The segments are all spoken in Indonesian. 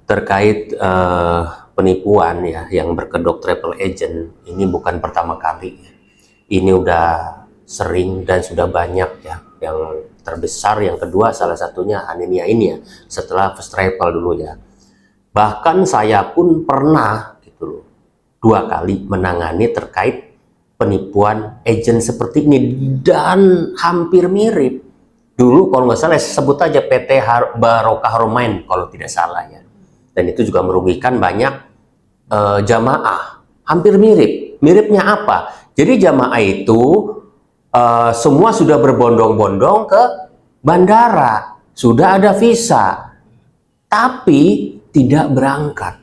terkait penipuan ya yang berkedok travel agent ini bukan pertama kali. Ini udah sering dan sudah banyak ya. Yang terbesar yang kedua salah satunya Anenia ini ya, setelah First Travel dulu ya. Bahkan saya pun pernah gitu loh 2 kali menangani terkait penipuan agent seperti ini dan hampir mirip. Dulu kalau nggak salah sebut aja PT Barokah Romain kalau tidak salah ya. Dan itu juga merugikan banyak jamaah. Hampir mirip. Miripnya apa? Jadi jamaah itu semua sudah berbondong-bondong ke bandara. Sudah ada visa. Tapi tidak berangkat.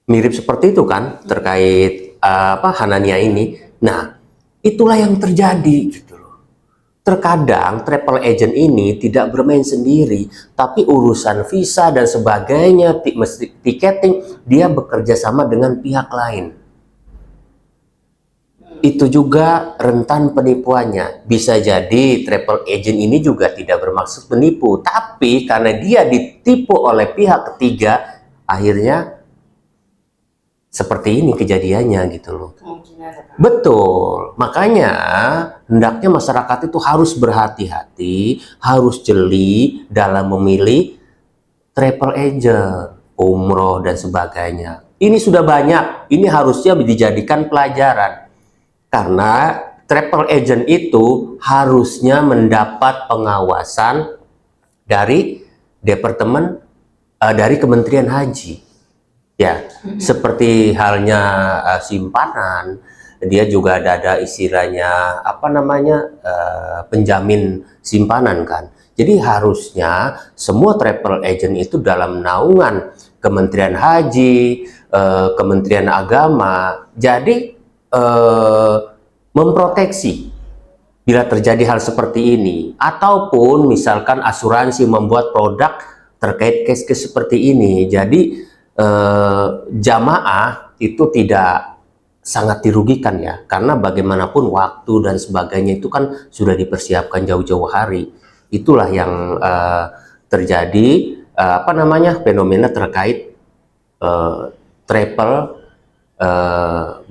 Mirip seperti itu kan terkait Hanania ini. Nah, itulah yang terjadi gitu loh. Terkadang travel agent ini tidak bermain sendiri, tapi urusan visa dan sebagainya, tiketing, dia bekerja sama dengan pihak lain. Itu juga rentan penipuannya. Bisa jadi travel agent ini juga tidak bermaksud menipu, tapi karena dia ditipu oleh pihak ketiga, akhirnya seperti ini kejadiannya gitu loh. Betul, makanya hendaknya masyarakat itu harus berhati-hati, harus jeli dalam memilih travel agent, umroh dan sebagainya. Ini sudah banyak, ini harusnya dijadikan pelajaran. Karena travel agent itu harusnya mendapat pengawasan dari departemen dari Kementerian Haji. Ya, seperti halnya simpanan, dia juga ada istilahnya penjamin simpanan kan. Jadi harusnya semua travel agent itu dalam naungan Kementerian Haji, Kementerian Agama. Jadi memproteksi bila terjadi hal seperti ini, ataupun misalkan asuransi membuat produk terkait case-case seperti ini. Jadi jamaah itu tidak sangat dirugikan ya, karena bagaimanapun waktu dan sebagainya itu kan sudah dipersiapkan jauh-jauh hari. Itulah yang terjadi fenomena terkait travel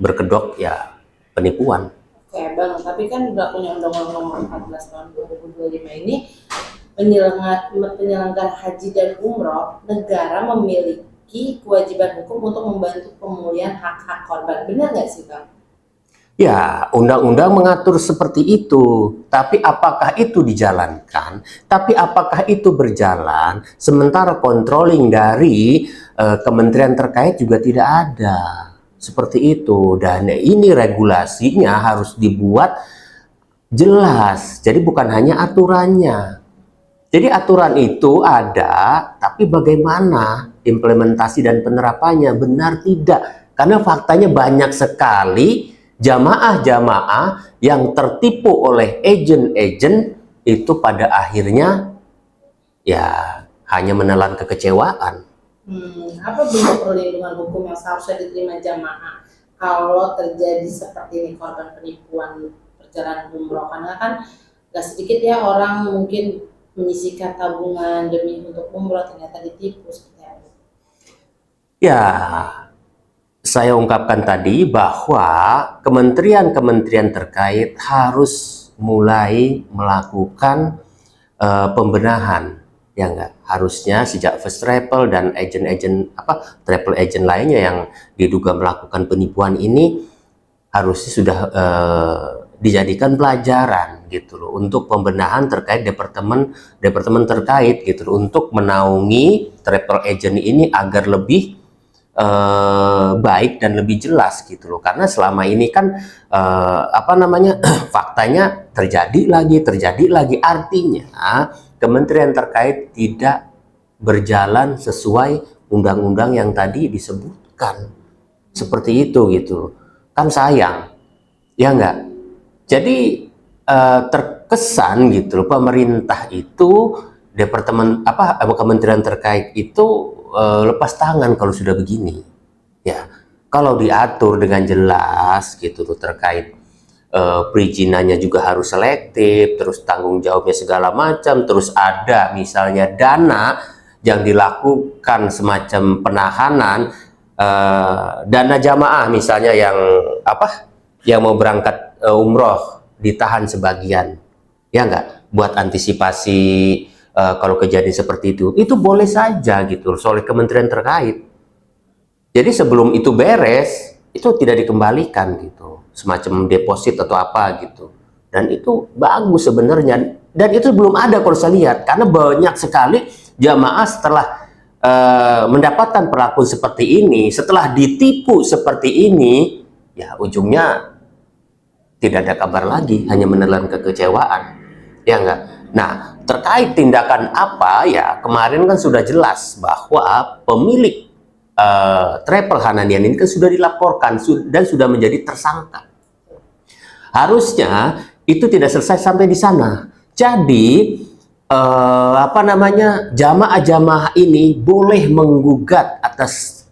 berkedok ya penipuan. Oke Bang, tapi kan berlakunya Undang-Undang Nomor 14 Tahun 2025 ini penyelenggara haji dan umroh, negara memiliki kewajiban hukum untuk membantu pemulihan hak-hak korban. Benar nggak sih Bang? Ya, undang-undang mengatur seperti itu. Tapi apakah itu dijalankan? Tapi apakah itu berjalan? Sementara controlling dari kementerian terkait juga tidak ada. Seperti itu. Dan ini regulasinya harus dibuat jelas. Jadi bukan hanya aturannya. Jadi aturan itu ada, tapi bagaimana implementasi dan penerapannya, benar tidak? Karena faktanya banyak sekali jamaah-jamaah yang tertipu oleh agen-agen itu pada akhirnya ya hanya menelan kekecewaan. Apa bentuk perlindungan hukum yang seharusnya diterima jamaah kalau terjadi seperti ini korban penipuan perjalanan umroh? Karena kan gak sedikit ya orang mungkin menyisihkan tabungan demi untuk umroh ternyata ditipu seperti apa? Ya, saya ungkapkan tadi bahwa kementerian-kementerian terkait harus mulai melakukan pembenahan. Ya enggak, harusnya sejak First Travel dan agent-agent travel agent lainnya yang diduga melakukan penipuan ini harusnya sudah dijadikan pelajaran gitu loh untuk pembenahan terkait departemen terkait gitu loh, untuk menaungi travel agent ini agar lebih baik dan lebih jelas gitu loh. Karena selama ini kan faktanya terjadi lagi, artinya kementerian terkait tidak berjalan sesuai undang-undang yang tadi disebutkan. Seperti itu gitu. Kan sayang. Ya enggak? Jadi terkesan gitu loh, pemerintah itu kementerian terkait itu lepas tangan kalau sudah begini. Ya. Kalau diatur dengan jelas gitu loh terkait perizinannya juga harus selektif, terus tanggung jawabnya segala macam, terus ada misalnya dana, yang dilakukan semacam penahanan dana jamaah misalnya yang yang mau berangkat umroh ditahan sebagian, ya enggak, buat antisipasi kalau kejadian seperti itu boleh saja gitu oleh kementerian terkait. Jadi sebelum itu beres itu tidak dikembalikan gitu, semacam deposit atau apa gitu, dan itu bagus sebenarnya. Dan itu belum ada kalau saya lihat, karena banyak sekali jamaah setelah mendapatkan perlakuan seperti ini, setelah ditipu seperti ini, ya ujungnya tidak ada kabar lagi, hanya menelan kekecewaan, ya enggak. Nah, terkait tindakan apa, ya kemarin kan sudah jelas bahwa pemilik travel Hananian ini kan sudah dilaporkan dan sudah menjadi tersangka. Harusnya itu tidak selesai sampai di sana. Jadi jamaah-jamaah ini boleh menggugat atas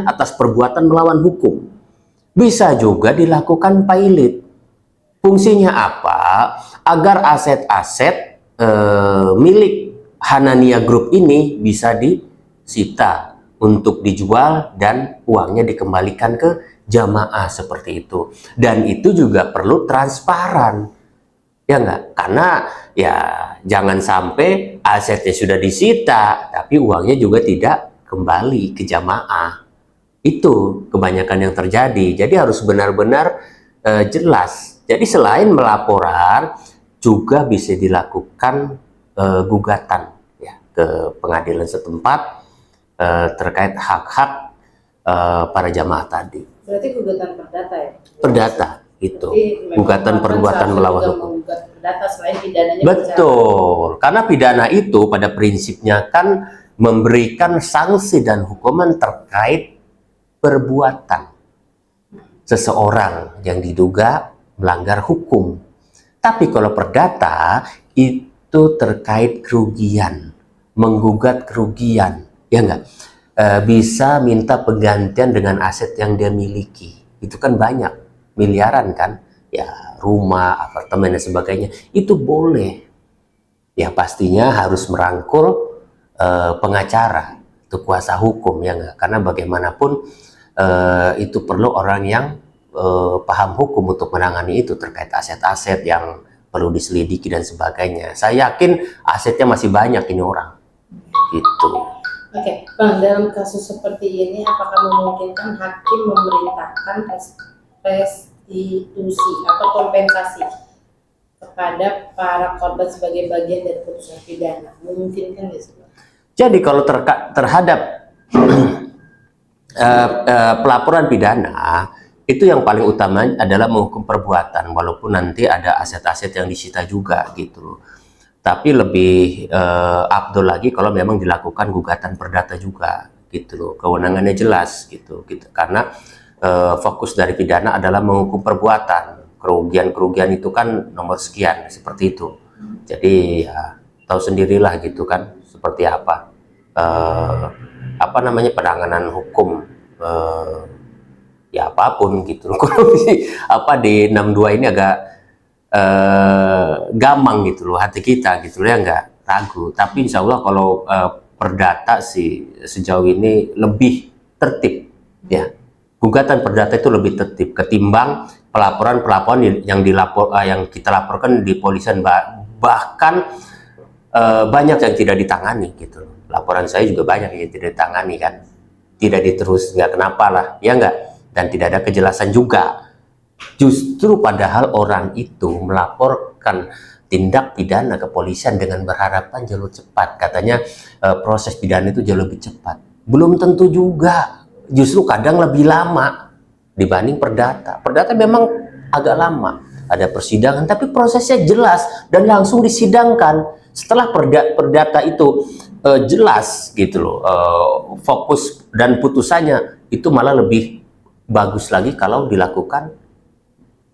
atas perbuatan melawan hukum. Bisa juga dilakukan pilot. Fungsinya apa? Agar aset-aset milik Hanania Group ini bisa disita untuk dijual dan uangnya dikembalikan ke jamaah seperti itu. Dan itu juga perlu transparan, ya enggak? Karena ya jangan sampai asetnya sudah disita tapi uangnya juga tidak kembali ke jamaah. Itu kebanyakan yang terjadi. Jadi harus benar-benar jelas. Jadi selain melaporan juga bisa dilakukan gugatan ya ke pengadilan setempat terkait hak-hak para jamaah tadi. Berarti gugatan perdata ya? Perdata itu. Gugatan perbuatan melawan hukum. Perdata selain pidananya. Betul. Karena pidana itu pada prinsipnya kan memberikan sanksi dan hukuman terkait perbuatan seseorang yang diduga melanggar hukum. Tapi kalau perdata itu terkait kerugian, menggugat kerugian, ya enggak? Bisa minta penggantian dengan aset yang dia miliki. Itu kan banyak, miliaran kan? Ya, rumah, apartemen dan sebagainya. Itu boleh. Ya pastinya harus merangkul pengacara, itu kuasa hukum, ya enggak? Karena bagaimanapun itu perlu orang yang paham hukum untuk menangani itu terkait aset-aset yang perlu diselidiki dan sebagainya. Saya yakin asetnya masih banyak ini orang. Gitu. Oke, Bang, dalam kasus seperti ini apakah memungkinkan hakim memerintahkan restitusi atau kompensasi kepada para korban sebagai bagian dari putusan pidana? Memungkinkan nggak sih? Jadi kalau terhadap pelaporan pidana itu yang paling utama adalah menghukum perbuatan, walaupun nanti ada aset-aset yang disita juga gitu. Tapi lebih afdol lagi kalau memang dilakukan gugatan perdata juga gitu loh, kewenangannya jelas gitu. Karena fokus dari pidana adalah menghukum perbuatan, kerugian itu kan nomor sekian seperti itu. Jadi ya tahu sendirilah gitu kan seperti apa penanganan hukum ya apapun gitu. Di 62 ini agak gampang gitu loh hati kita gitu ya, nggak ragu. Tapi insya Allah kalau perdata sih sejauh ini lebih tertib ya. Gugatan perdata itu lebih tertib ketimbang pelaporan yang kita laporkan di polisian, bahkan banyak yang tidak ditangani gitu. Laporan saya juga banyak yang tidak ditangani kan, tidak diterus, nggak kenapa lah, ya nggak, dan tidak ada kejelasan juga. Justru padahal orang itu melaporkan tindak pidana ke kepolisian dengan berharapan jalur cepat, katanya proses pidana itu jauh lebih cepat. Belum tentu juga, justru kadang lebih lama dibanding perdata. Perdata memang agak lama, ada persidangan, tapi prosesnya jelas dan langsung disidangkan. Setelah perdata itu jelas gitu loh, fokus dan putusannya itu malah lebih bagus lagi kalau dilakukan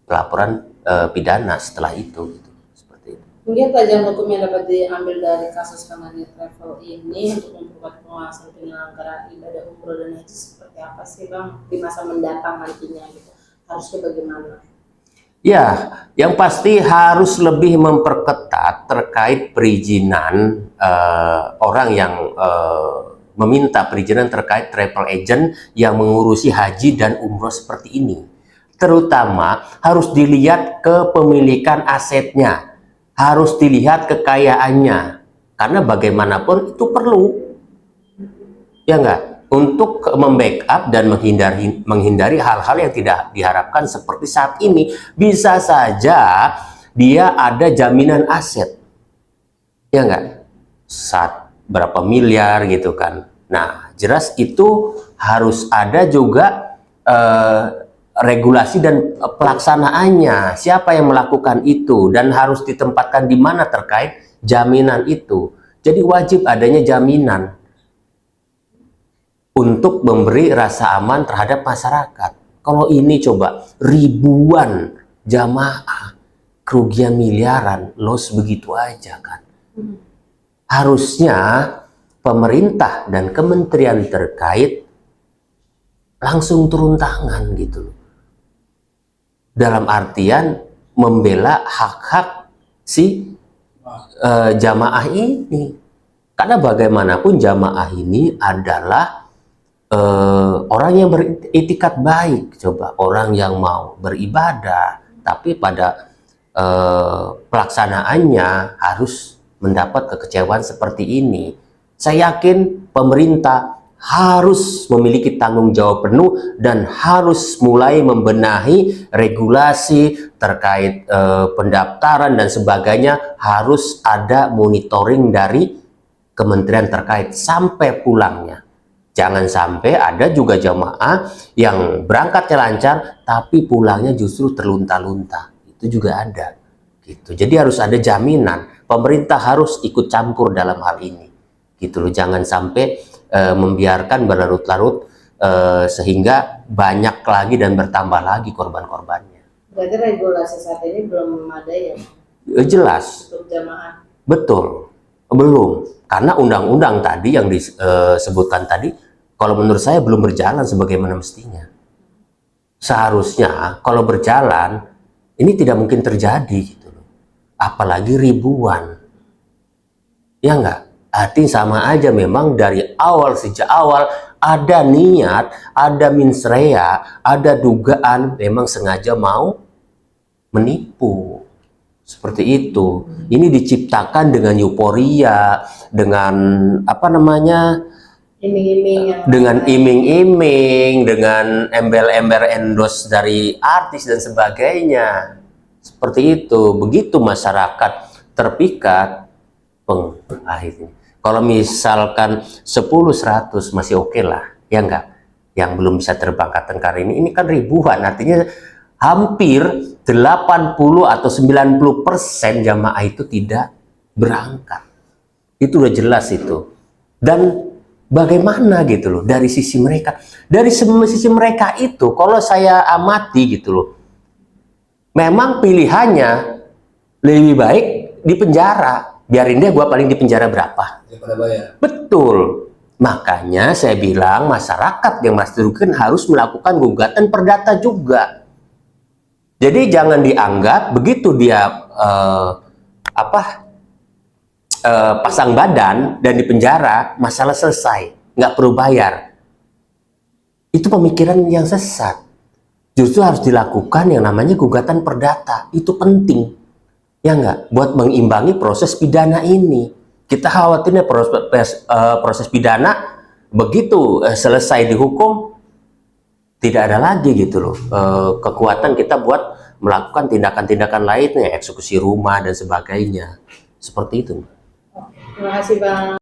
pelaporan pidana setelah itu gitu. Seperti itu. Mungkin pelajaran hukum yang dapat diambil dari kasus Hanania Travel ini untuk memperkuat pengawasan penyelenggara ibadah umroh dan haji seperti apa sih Bang di masa mendatang nantinya gitu, harusnya bagaimana? Ya, yang pasti harus lebih memperketat terkait perizinan orang yang meminta perizinan terkait travel agent yang mengurusi haji dan umroh seperti ini. Terutama harus dilihat kepemilikan asetnya, harus dilihat kekayaannya, karena bagaimanapun itu perlu, ya enggak? Untuk membackup dan menghindari hal-hal yang tidak diharapkan seperti saat ini. Bisa saja dia ada jaminan aset, ya enggak? Saat berapa miliar gitu kan. Nah, jelas itu harus ada juga regulasi dan pelaksanaannya. Siapa yang melakukan itu dan harus ditempatkan di mana terkait jaminan itu. Jadi wajib adanya jaminan untuk memberi rasa aman terhadap masyarakat. Kalau ini coba ribuan jamaah, kerugian miliaran, loss begitu aja kan. Harusnya pemerintah dan kementerian terkait langsung turun tangan gitu. Dalam artian membela hak-hak si jamaah ini. Karena bagaimanapun jamaah ini adalah orang yang beretikat baik, coba orang yang mau beribadah, tapi pada pelaksanaannya harus mendapat kekecewaan seperti ini. Saya yakin pemerintah harus memiliki tanggung jawab penuh dan harus mulai membenahi regulasi terkait pendaftaran dan sebagainya. Harus ada monitoring dari kementerian terkait sampai pulangnya. Jangan sampai ada juga jamaah yang berangkatnya lancar, tapi pulangnya justru terlunta-lunta. Itu juga ada. Gitu. Jadi harus ada jaminan. Pemerintah harus ikut campur dalam hal ini. Gitu loh. Jangan sampai membiarkan berlarut-larut sehingga banyak lagi dan bertambah lagi korban-korbannya. Berarti regulasi saat ini belum memadai ya? Jelas. Untuk jamaah. Betul. Belum. Karena undang-undang tadi yang disebutkan tadi, kalau menurut saya belum berjalan sebagaimana mestinya. Seharusnya kalau berjalan, ini tidak mungkin terjadi gitu. Apalagi ribuan. Ya enggak? Artinya sama aja memang dari awal, sejak awal ada niat, ada mensrea, ada dugaan memang sengaja mau menipu. Seperti itu. Ini diciptakan dengan euforia, dengan apa namanya? Dengan iming-iming, dengan embel-embel endorse dari artis dan sebagainya. Seperti itu. Begitu masyarakat terpikat, akhirnya. Kalau misalkan 10-100 masih oke lah, ya enggak? Yang belum bisa terbang kali ini kan ribuan, artinya hampir 80 atau 90% jamaah itu tidak berangkat. Itu udah jelas itu. Dan bagaimana gitu loh dari sisi mereka. Dari sisi mereka itu kalau saya amati gitu loh. Memang pilihannya lebih baik di penjara. Biarin deh gue paling di penjara berapa. Daripada bayar. Betul. Makanya saya bilang masyarakat yang masih dirugikan harus melakukan gugatan perdata juga. Jadi jangan dianggap begitu dia pasang badan dan di penjara masalah selesai, nggak perlu bayar. Itu pemikiran yang sesat. Justru harus dilakukan yang namanya gugatan perdata. Itu penting, ya nggak? Buat mengimbangi proses pidana ini. Kita khawatirnya proses pidana begitu selesai dihukum tidak ada lagi gitu loh kekuatan kita buat melakukan tindakan-tindakan lainnya, eksekusi rumah dan sebagainya. Seperti itu. Terima kasih Bang.